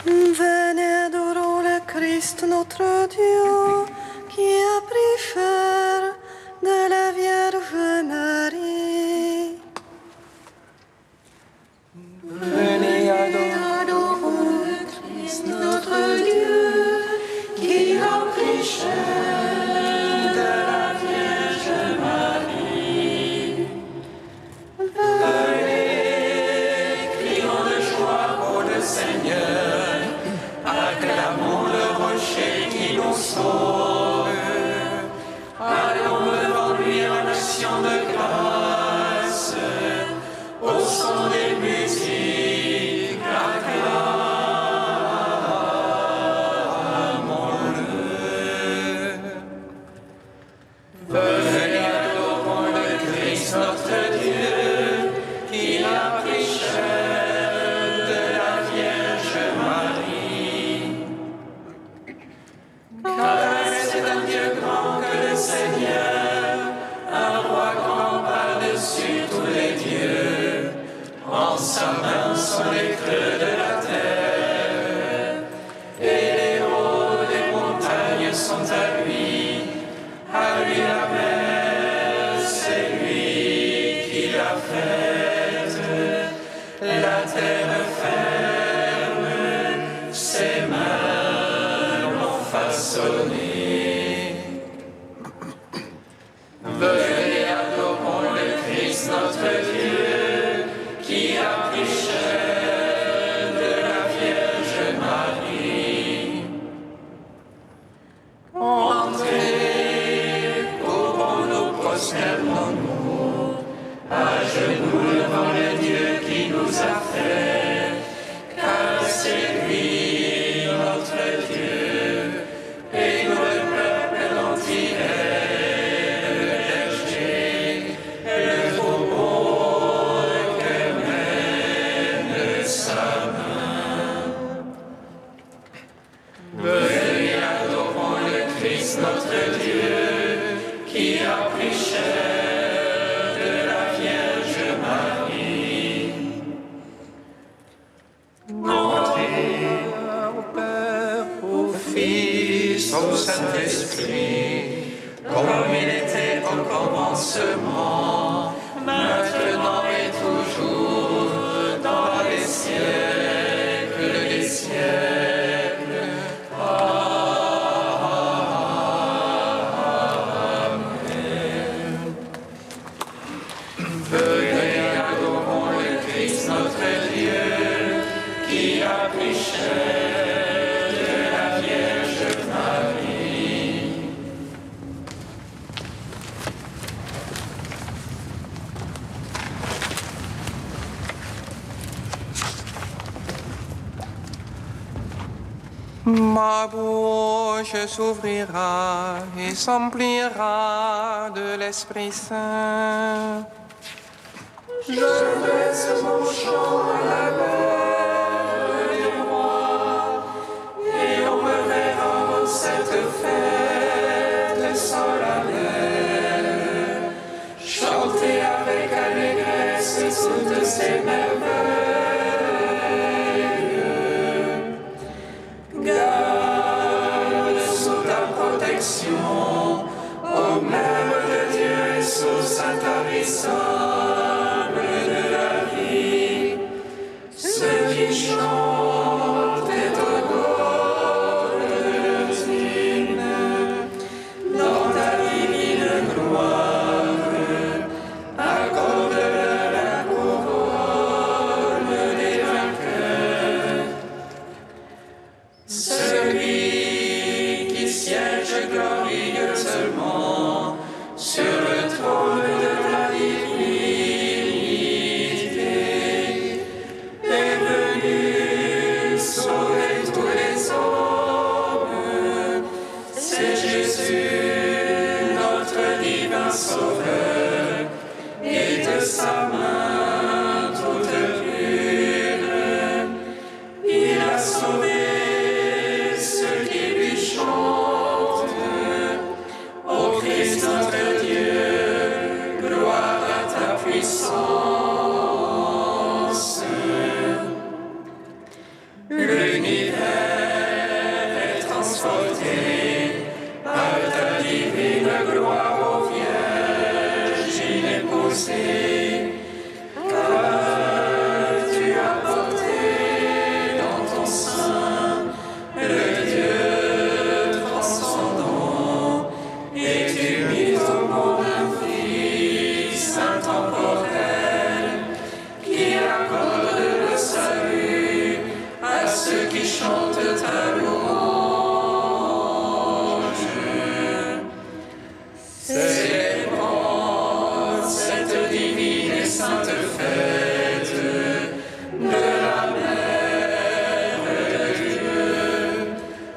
Venez, adorons le Christ notre Dieu, qui a pris chair de la Vierge Marie. Venez, adorons le Christ notre Dieu, qui a pris chair de la Vierge Marie. Venez, crions de joie pour le Seigneur. Acclamons le rocher qui nous sauve. Allons devant lui en action de grâce. Au son des musiques, acclamons-le. Venez, adorons le Christ notre Dieu, qui a pris chair de la Vierge Marie. Car c'est un Dieu grand que le Seigneur, un roi grand par-dessus tous les dieux. En sa main sont les creux de la terre, et les hauts des montagnes sont à lui. À lui la mer, c'est lui qui l'a faite. La terre ferme, ses mains l'ont façonnée. Venez, adorons le Christ notre Dieu, qui a pris chair de la Vierge Marie. Entrez, couvrons-nous, prosternons-nous, à genoux devant le Dieu qui nous a fait, car c'est lui notre Dieu, et nous le peuple dont il est le berger, le troupeau que mène sa main. Venez, adorons le Christ notre Dieu, qui a pris chair de la Vierge Marie. Entrez au Père, au Fils, au Saint-Esprit, comme il était au commencement, maintenant et toujours, dans les siècles des siècles. Amen. Venez, adorons le Christ notre Dieu, qui a pris chair de la Vierge Marie. Ma bouche s'ouvrira et s'emplira de l'Esprit Saint. Je laisse mon chant à la mer des rois, et on me verra en cette fête solennelle, chanter avec allégresse toutes ces merveilles. Garde sous ta protection, ô Mère de Dieu et sous sa tarissable de la vie, ce L'univers est transporté par ta divine gloire ô Vierge inépousée, car tu as porté dans ton sein le Dieu transcendant, et tu mis au monde un Fils intemporel qui accorde le salut à ceux qui chantent ta louange. Célébrons cette divine et sainte fête de la Mère de Dieu.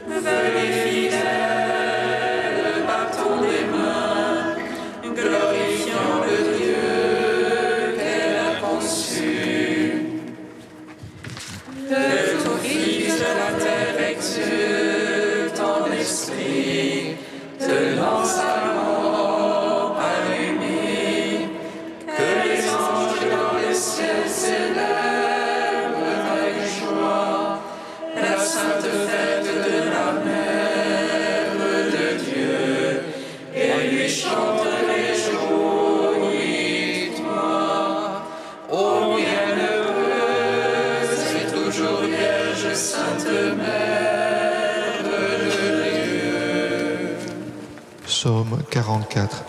Venez fidèles, battons des mains, glorifiant le Dieu qu'elle a conçu. De tout Fils de la terre exulte en esprit, tenant sa lampe allumée, que les anges dans le ciel célèbrent avec joie la sainte fête de la Mère de Dieu, et lui chantent réjouis-toi, ô bienheureuse et toujours Vierge Sainte Mère de Dieu. Psaume 44.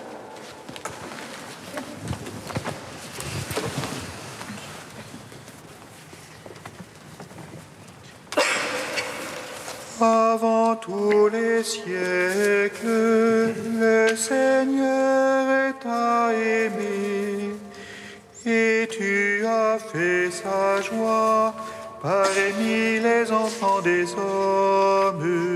Avant tous les siècles, le Seigneur t'a aimé, et tu as fait sa joie parmi les enfants des hommes.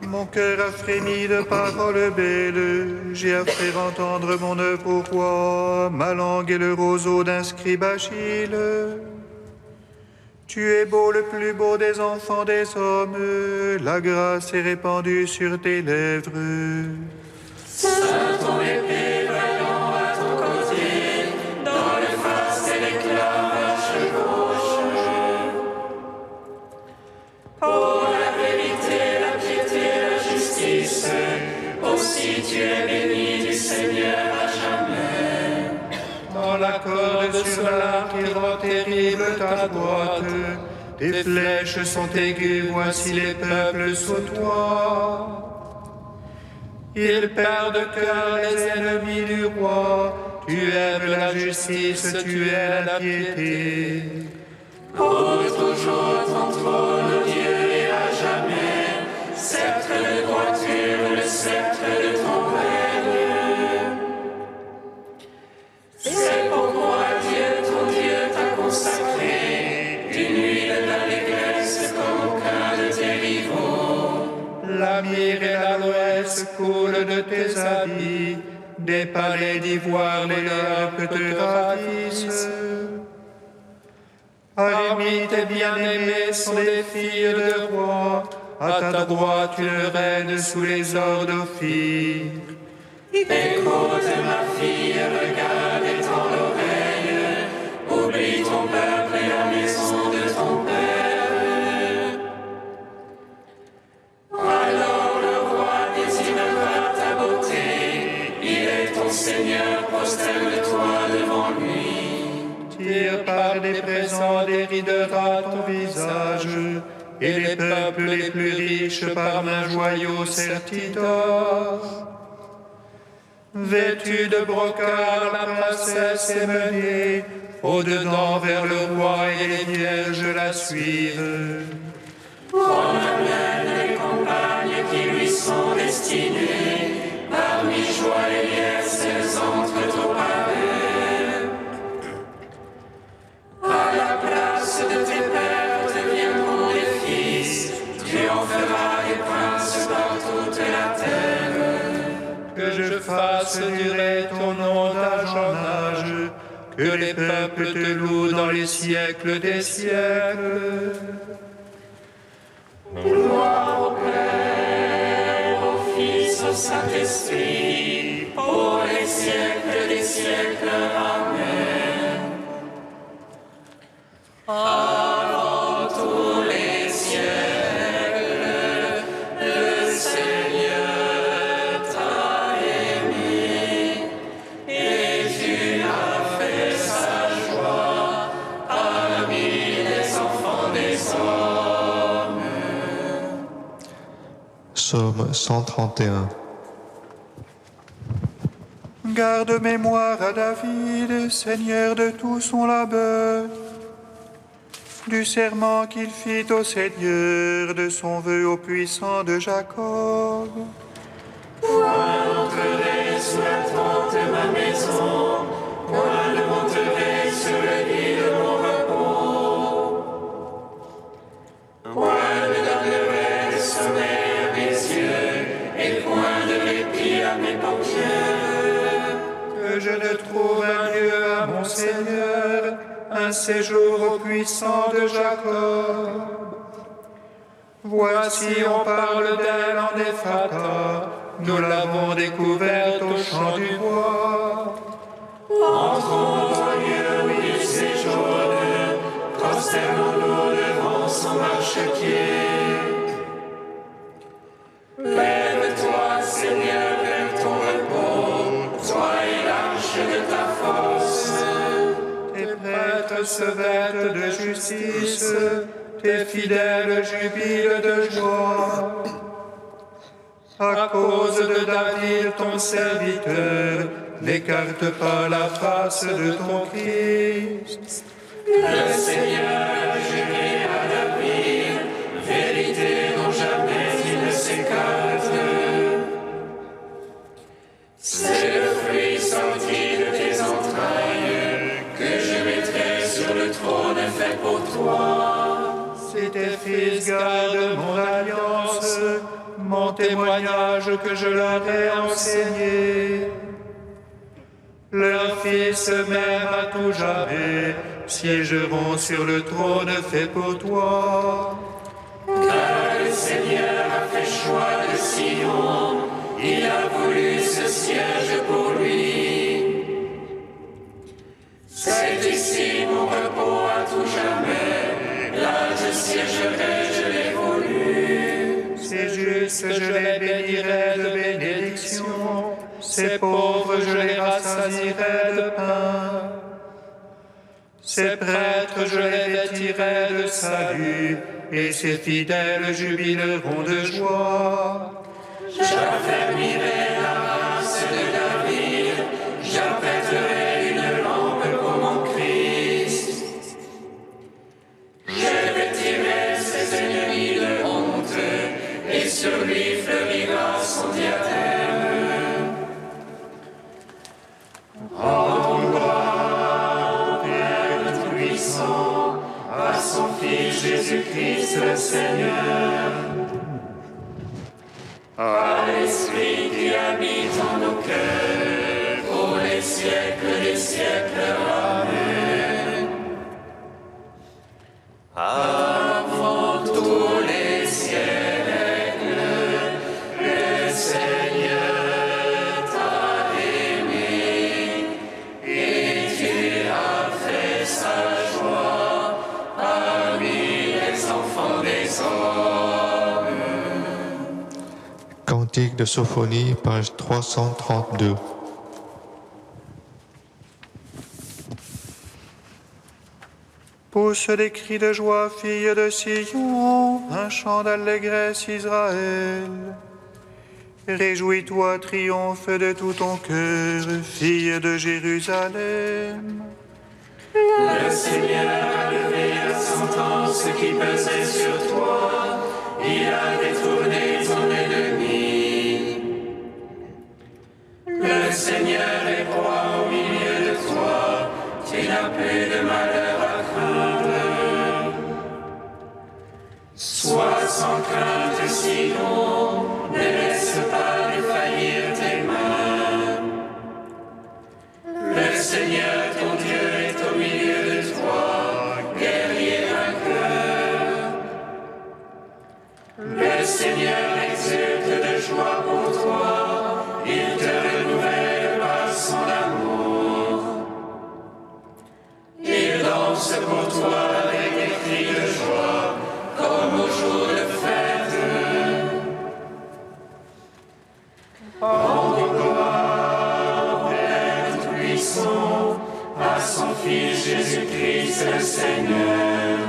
Mon cœur a frémi de paroles belles, j'ai à faire entendre mon œuvre au roi, ma langue est le roseau d'un scribe Achille. Tu es beau, le plus beau des enfants des hommes, la grâce est répandue sur tes lèvres. Saint ton épée vaillant à ton côté, dans le faste et l'éclavage gauche. Pour la vérité, la piété, la justice, aussi tu es béni du Seigneur à jamais. Dans la corde sur l'arc qui rend terrible ta droite, tes flèches sont aiguës, voici les peuples sous toi. Ils perdent cœur les ennemis du roi, tu aimes la justice, tu aimes la piété. Pour toujours ton trône, Dieu, et à jamais, sceptre de droiture, le sceptre de ton règne. C'est pourquoi Dieu, ton Dieu, t'a consacré d'une huile d'allégresse comme aucun de tes rivaux. La myrrhe et l'aloès coulent de tes habits, des palais d'ivoire les harpes te ravissent. Parmi tes bien-aimés sont des filles de roi, à ta droite une reine sous les ors d'Ophir. Écoute ma fille, regarde et tends l'oreille, oublie ton peuple et la maison de ton père. Alors le roi désirera ta beauté, il est ton Seigneur, prosterne-toi devant lui. Tire par des présents des rides à ton visage, et les peuples les plus riches par main joyaux sertis d'or. Vêtue de brocart, la princesse est menée, au-dedans vers le roi et les vierges la suivent. On amène les compagnes qui lui sont destinées, parmi joie et liesse, elles entrent au palais. À la place de tes pères deviendront des fils, tu en feras des princes par toute la terre. Que je fasse durer ton nom prochain âge. Que les peuples te louent dans les siècles des siècles. Gloire au Père, au Fils, au Saint-Esprit, pour les siècles des siècles. Amen. Avant tous les siècles, le Seigneur t'a aimé, et tu as fait sa joie parmi les enfants des hommes. Psaume 131. Garde mémoire à David, Seigneur de tout son labeur, du serment qu'il fit au Seigneur, de son vœu au puissant de Jacob. Point n'entrerai sous la tente de ma maison, point ne monterai sur le lit de mon repos, point ne donnerai de sommeil à mes yeux, et point de répit à mes paupières. Que je ne trouve un lieu à mon Seigneur, un séjour au puissant de Jacob. Voici, on parle d'elle en Ephrata, nous l'avons découverte au champ du bois. Entrons au lieu où il séjourne, prosternons-nous devant son marchepied. Lève-toi, Seigneur, vers ton repos, toi et l'arche de ta force. Tes prêtres se vêtent de justice, tes fidèles jubilent de joie. À cause de David, ton serviteur, n'écarte pas la face de ton Christ. Le Seigneur a juré à David, vérité dont jamais il ne s'écarte. C'est le fruit sorti de tes entrailles que je mettrai sur le trône fait pour toi. Si tes fils gardent mon alliance, mon témoignage que je leur ai enseigné. Leurs fils même à tout jamais siégeront sur le trône fait pour toi. Car le Seigneur a fait choix de Sion, il a voulu ce siège pour lui. C'est ici mon repos à tout jamais, là je siégerai, je l'ai voulu. Ces justes, je les bénirai de bénédictions, ces pauvres, je les rassasierai de pain. Ces prêtres, je les vêtirai de salut, et ces fidèles jubileront de joie. J'affermirai la race de David, j'apprêterai une lampe pour mon Christ. Je vêtirai ses ennemis de honte, et sur lui fleurira son diadème. Rendons gloire au Père Tout-Puissant, à son Fils Jésus-Christ le Seigneur, à l'Esprit qui habite en nos cœurs, pour les siècles des siècles. Amen. Avant tous les siècles, le Seigneur t'a aimé, et tu as fait sa joie parmi les enfants des hommes. Cantique de Sophonie, page 332. Pousse des cris de joie, fille de Sion, un chant d'allégresse, Israël. Réjouis-toi, triomphe de tout ton cœur, fille de Jérusalem. Le Seigneur a levé la sentence qui pesait sur toi, il a détourné ton ennemi. Le Seigneur est roi au milieu de toi, tu n'as plus de malheur à craindre. Sois sans crainte, Sion, ne laisse pas défaillir tes mains. Le Seigneur ton Dieu est au milieu de toi, guerrier vainqueur. Le Seigneur exulte de joie pour toi, il te renouvelle par son amour. Il danse pour toi avec des cris de joie, comme au jour de fête. Rendez gloire au Père Tout-Puissant, à son Fils Jésus-Christ le Seigneur,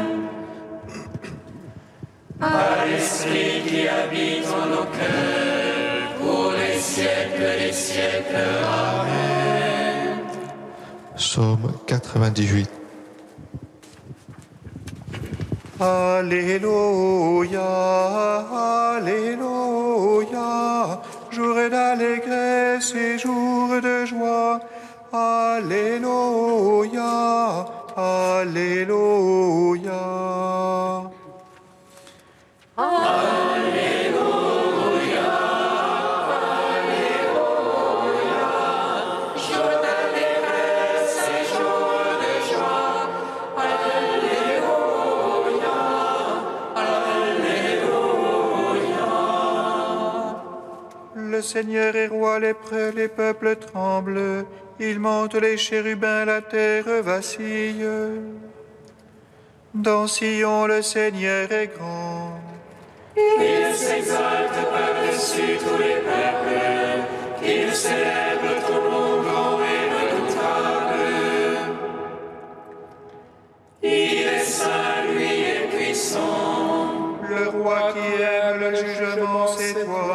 à l'Esprit qui habite en nos cœurs, pour les siècles des siècles. Amen. Psaume 98. Alléluia, Alléluia, jour d'allégresse et jour de joie. Alléluia, Alléluia. Le Seigneur est roi, les peuples tremblent. Il monte les chérubins, la terre vacille. Dans Sion, le Seigneur est grand. Qu'il s'exalte par-dessus tous les peuples, qu'il célèbre ton nom grand et redoutable. Il est saint, lui est puissant. Le roi qui aime le jugement, c'est toi.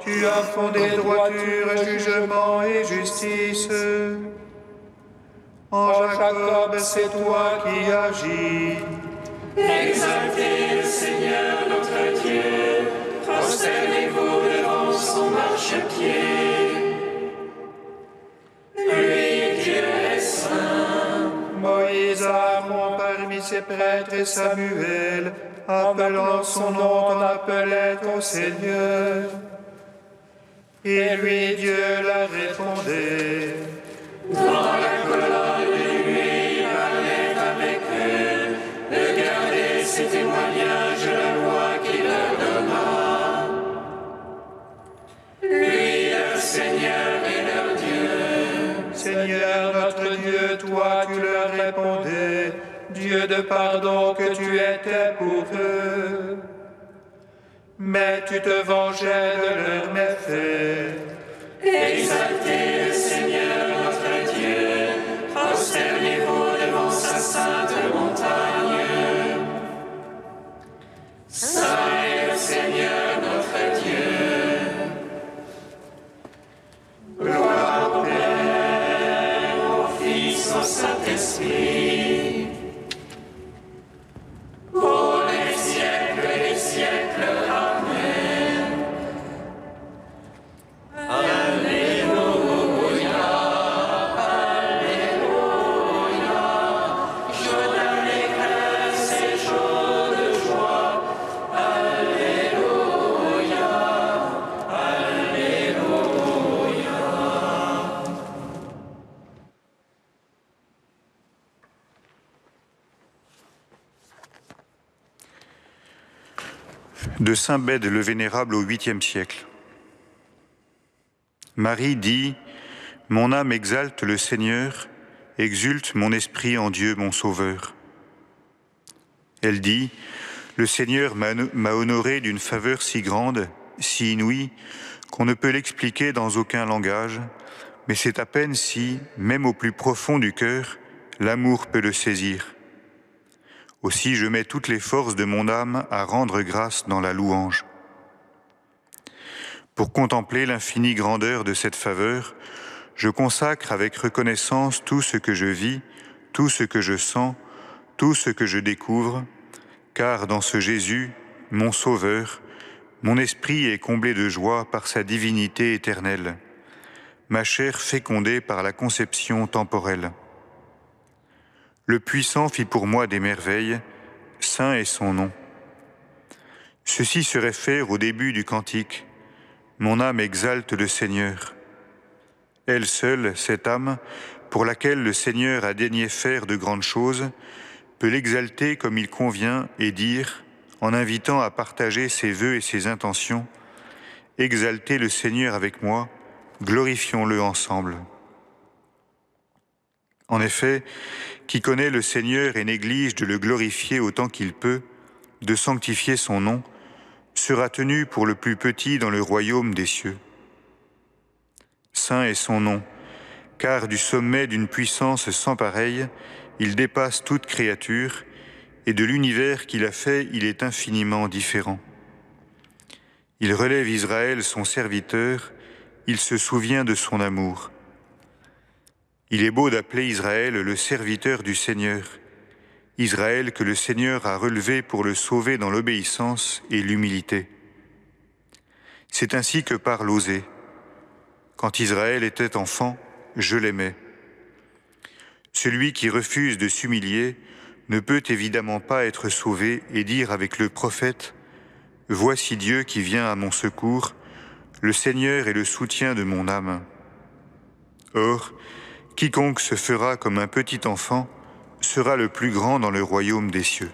Tu as fondé droiture, jugement et justice. En Jacob, c'est toi qui agis. Exaltez le Seigneur notre Dieu, prosternez-vous devant son marchepied. Lui, Dieu est saint. Moïse a Aaron parmi ses prêtres et Samuel, appelant son nom, on appelait au Seigneur. Et lui, Dieu leur répondait. Dans la colonne de nuée, il parlait avec eux, de garder ses témoignages, la loi qu'il leur donna. Lui, leur Seigneur et leur Dieu. Seigneur notre Dieu, toi tu leur répondais, Dieu de pardon que tu étais pour eux. Mais tu te vengeais de leurs méfaits. Exaltez le Seigneur notre Dieu, prosternez-vous devant sa sainte montagne. Saint est le Seigneur notre Dieu. Gloire au Père, au Fils, au Saint-Esprit, pour les siècles et les siècles. Amen. Alléluia, Alléluia, jour d'allégresse et jour de joie. Alléluia, Alléluia. De saint Bède le Vénérable au 8e siècle. Marie dit « Mon âme exalte le Seigneur, exulte mon esprit en Dieu mon Sauveur. » Elle dit « Le Seigneur m'a honoré d'une faveur si grande, si inouïe, qu'on ne peut l'expliquer dans aucun langage, mais c'est à peine si, même au plus profond du cœur, l'amour peut le saisir. Aussi je mets toutes les forces de mon âme à rendre grâce dans la louange. Pour contempler l'infinie grandeur de cette faveur, je consacre avec reconnaissance tout ce que je vis, tout ce que je sens, tout ce que je découvre, car dans ce Jésus, mon Sauveur, mon esprit est comblé de joie par sa divinité éternelle, ma chair fécondée par la conception temporelle. Le Puissant fit pour moi des merveilles, saint est son nom. Ceci se réfère au début du cantique. Mon âme exalte le Seigneur. Elle seule, cette âme, pour laquelle le Seigneur a daigné faire de grandes choses, peut l'exalter comme il convient et dire, en invitant à partager ses vœux et ses intentions, « Exaltez le Seigneur avec moi, glorifions-le ensemble ». En effet, qui connaît le Seigneur et néglige de le glorifier autant qu'il peut, de sanctifier son nom, sera tenu pour le plus petit dans le royaume des cieux. Saint est son nom, car du sommet d'une puissance sans pareille, il dépasse toute créature, et de l'univers qu'il a fait, il est infiniment différent. Il relève Israël, son serviteur, il se souvient de son amour. Il est beau d'appeler Israël le serviteur du Seigneur, Israël que le Seigneur a relevé pour le sauver dans l'obéissance et l'humilité. C'est ainsi que parle Osée. Quand Israël était enfant, je l'aimais. Celui qui refuse de s'humilier ne peut évidemment pas être sauvé et dire avec le prophète « Voici Dieu qui vient à mon secours, le Seigneur est le soutien de mon âme. » Or, quiconque se fera comme un petit enfant sera le plus grand dans le royaume des cieux.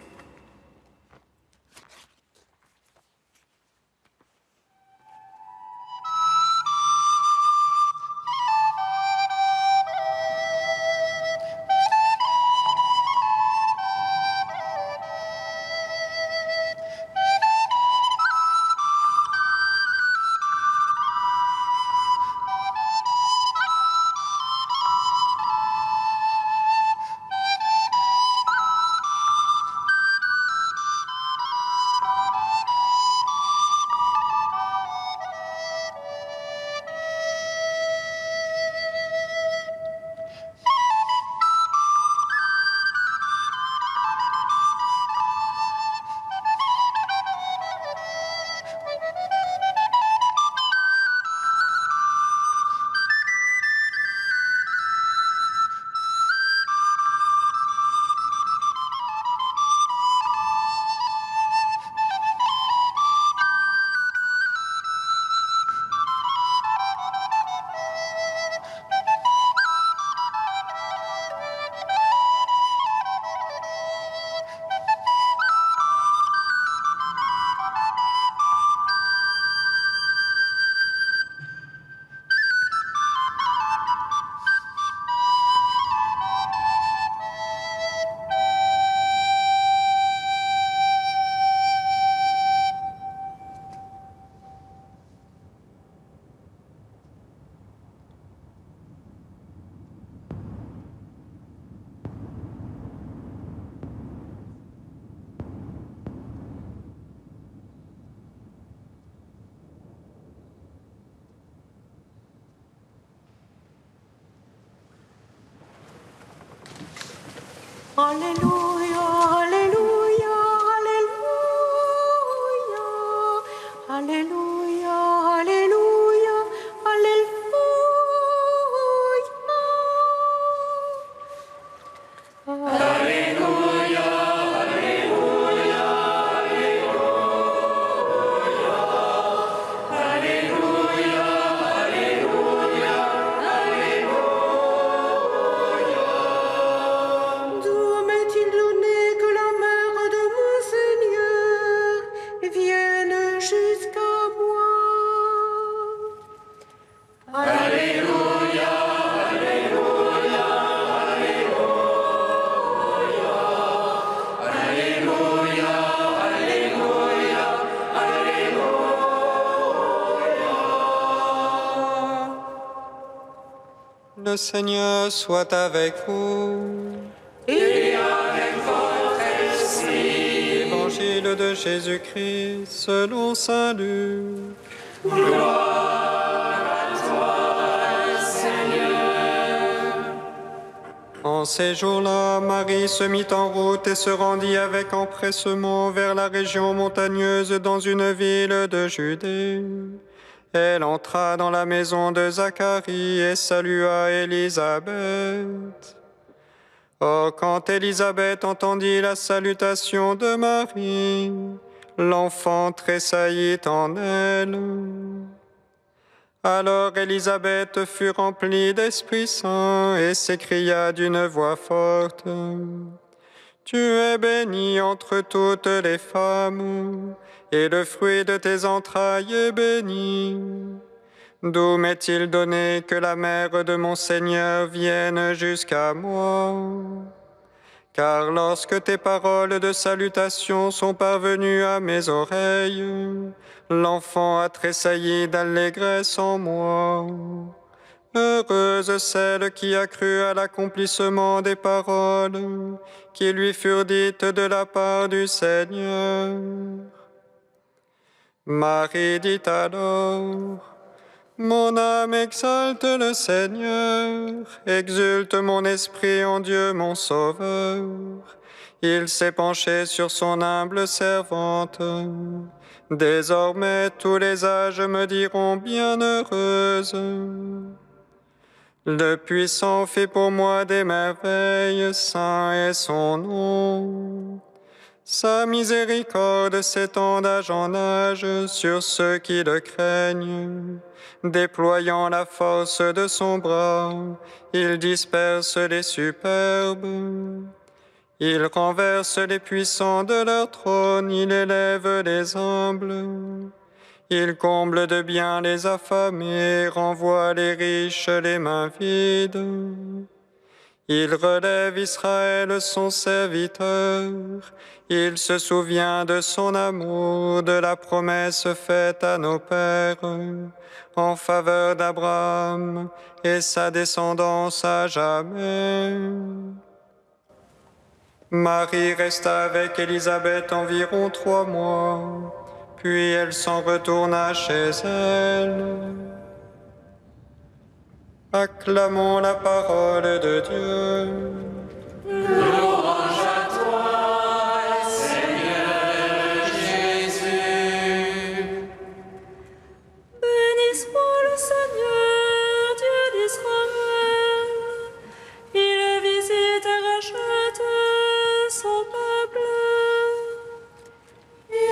Alléluia, Alléluia, Alléluia, Alléluia, Alléluia, Alléluia. D'où m'est-il donné que la mère de mon Seigneur vienne jusqu'à moi? Le Seigneur soit avec vous. Et Évangile de Jésus-Christ selon saint Luc. En ces jours-là, Marie se mit en route et se rendit avec empressement vers la région montagneuse dans une ville de Judée. Elle entra dans la maison de Zacharie et salua Élisabeth. Or, quand Élisabeth entendit la salutation de Marie, l'enfant tressaillit en elle. Alors Élisabeth fut remplie d'Esprit Saint et s'écria d'une voix forte: Tu es bénie entre toutes les femmes, et le fruit de tes entrailles est béni. D'où m'est-il donné que la mère de mon Seigneur vienne jusqu'à moi? Car lorsque tes paroles de salutation sont parvenues à mes oreilles, l'enfant a tressailli d'allégresse en moi. Heureuse celle qui a cru à l'accomplissement des paroles qui lui furent dites de la part du Seigneur. Marie dit alors: Mon âme exalte le Seigneur, exulte mon esprit en Dieu mon Sauveur. Il s'est penché sur son humble servante. Désormais tous les âges me diront bienheureuse. Le Puissant fit pour moi des merveilles, saint est son nom. Sa miséricorde s'étend d'âge en âge sur ceux qui le craignent. Déployant la force de son bras, il disperse les superbes. Il renverse les puissants de leur trône, il élève les humbles. Il comble de bien les affamés, renvoie les riches les mains vides. Il relève Israël son serviteur. Il se souvient de son amour, de la promesse faite à nos pères, en faveur d'Abraham et sa descendance à jamais. Marie resta avec Élisabeth environ 3 mois. Puis elle s'en retourna chez elle. Acclamons la parole de Dieu. Louange à toi, Seigneur Jésus. Béni soit le Seigneur, Dieu d'Israël. Il visite et rachète son peuple.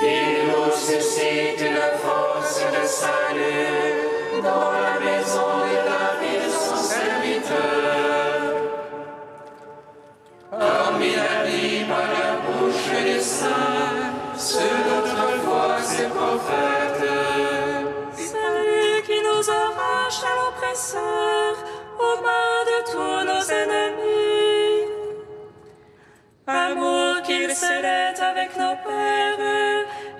Il nous suscite une force de salut dans la maison de David, son serviteur. Comme il a dit par la bouche des saints, ceux d'autrefois ses prophètes. C'est lui qui nous arrache à l'oppresseur, aux mains de tous nos ennemis. Amour qu'il scellait avec nos pères,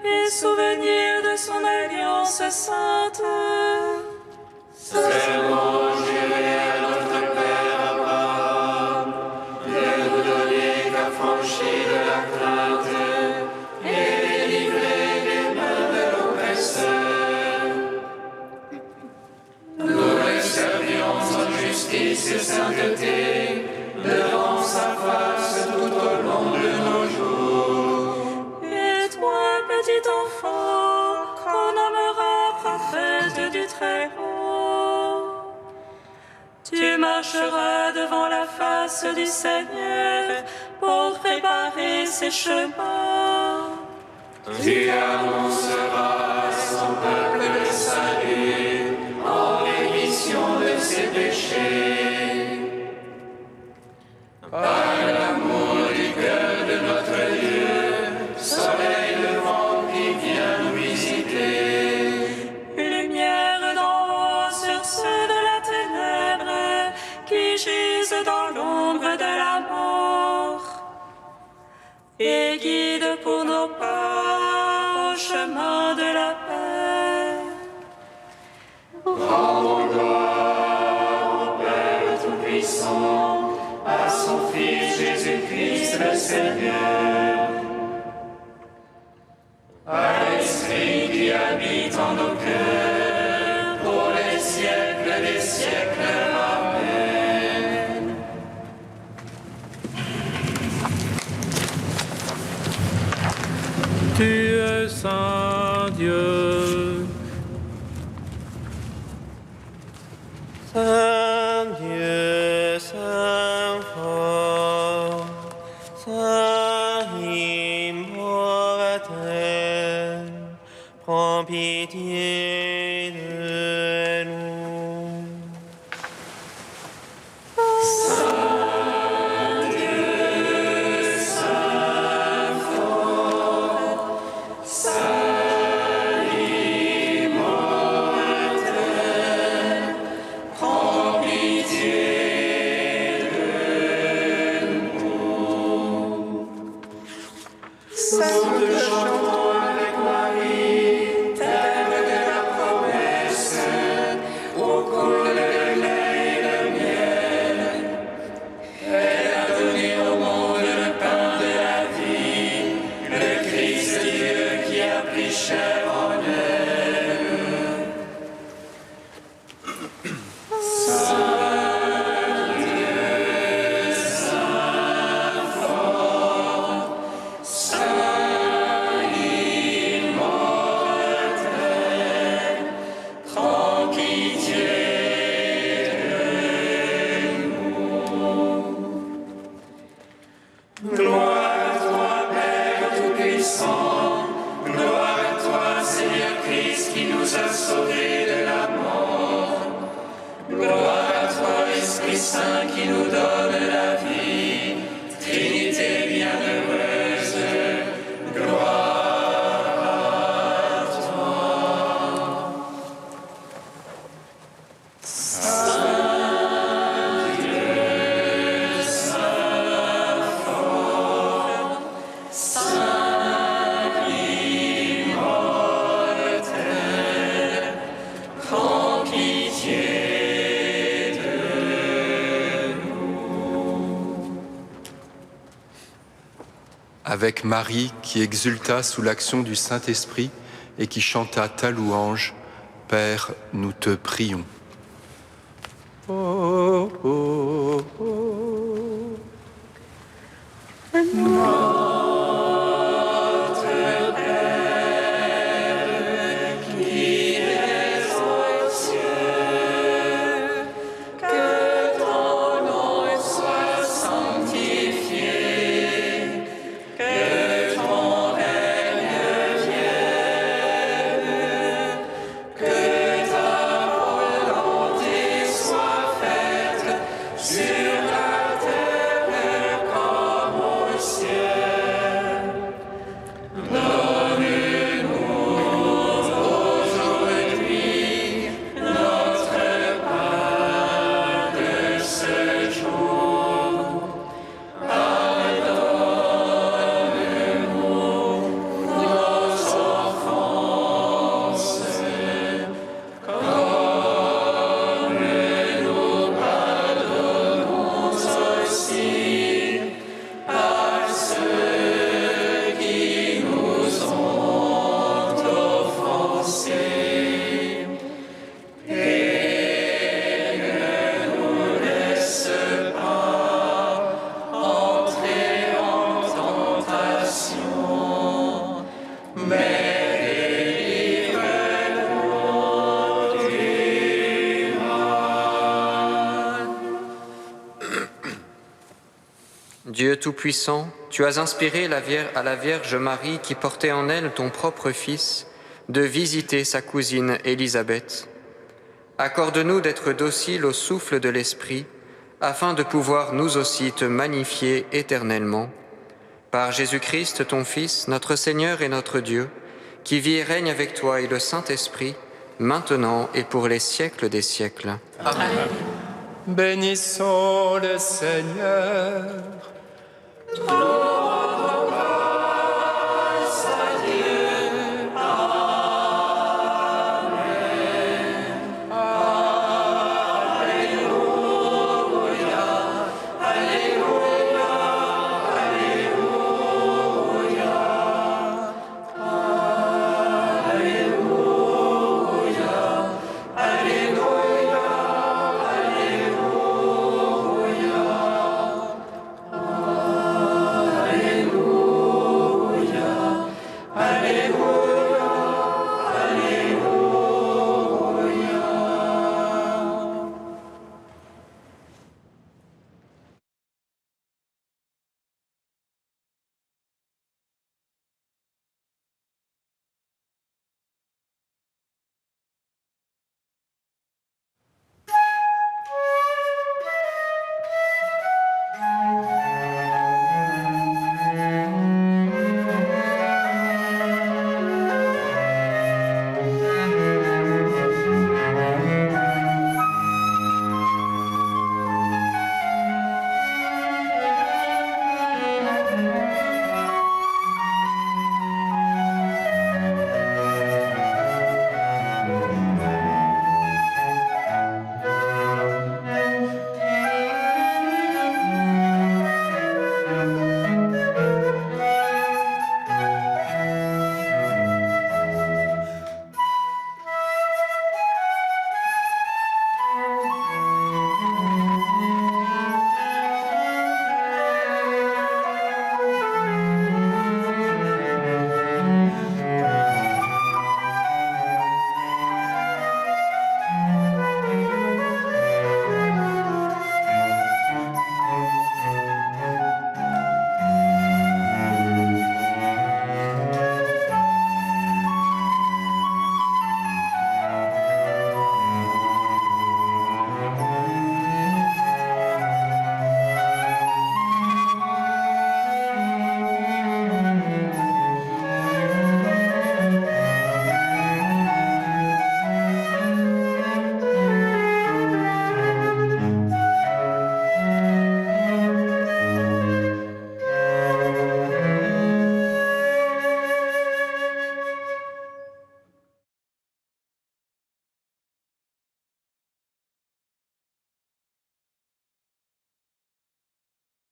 et souvenir de son alliance sainte. Seulement juré à notre Père Abraham de nous donner qu'affranchis de la crainte et délivrer des mains de l'oppresseur. Nous le servions en justice et sainteté devant sa face tout au long de nos jours. Et toi, petit enfant, qu'on nommera prophète du Très-Haut, tu marcheras devant la face du Seigneur pour préparer ses chemins. Tu annonceras à son peuple le salut en rémission de ses péchés. Par l'amour du cœur de notre Dieu, soleil levant qui vient nous visiter. Lumière d'en haut sur ceux de la ténèbre qui gisent dans l'ombre de la mort. Et guide pour nos pas au chemin de la paix. Rendons gloire au Père Tout-Puissant, à son Fils Jésus-Christ le Seigneur, à l'Esprit qui habite en nos cœurs, pour les siècles des siècles. Amen. Tu es Saint Dieu. Saint Dieu, Saint fort, Saint immortel, prends pitié de nous. Nous te chantons avec Marie, terre de la promesse, au cours de lait et de miel. Elle a donné au monde le pain de la vie, le Christ Dieu qui a pris chair en elle. Saint Dieu, Saint fort, Saint immortel, prends pitié de nous. Gloire à toi, Père Tout-Puissant, gloire à toi, Seigneur Christ, qui nous a sauvés de la mort. Gloire à toi, Esprit Saint, qui nous donne la vie, Trinité bienheureuse, gloire à toi. Saint Dieu, Saint fort, Saint immortel, prends pitié. Avec Marie qui exulta sous l'action du Saint-Esprit et qui chanta ta louange, Père, nous te prions. Oh, oh, oh. Dieu Tout-Puissant, tu as inspiré à la Vierge Marie qui portait en elle ton propre Fils de visiter sa cousine Élisabeth. Accorde-nous d'être dociles au souffle de l'Esprit afin de pouvoir nous aussi te magnifier éternellement. Par Jésus-Christ, ton Fils, notre Seigneur et notre Dieu, qui vit et règne avec toi et le Saint-Esprit, maintenant et pour les siècles des siècles. Amen. Bénissons le Seigneur. Gloire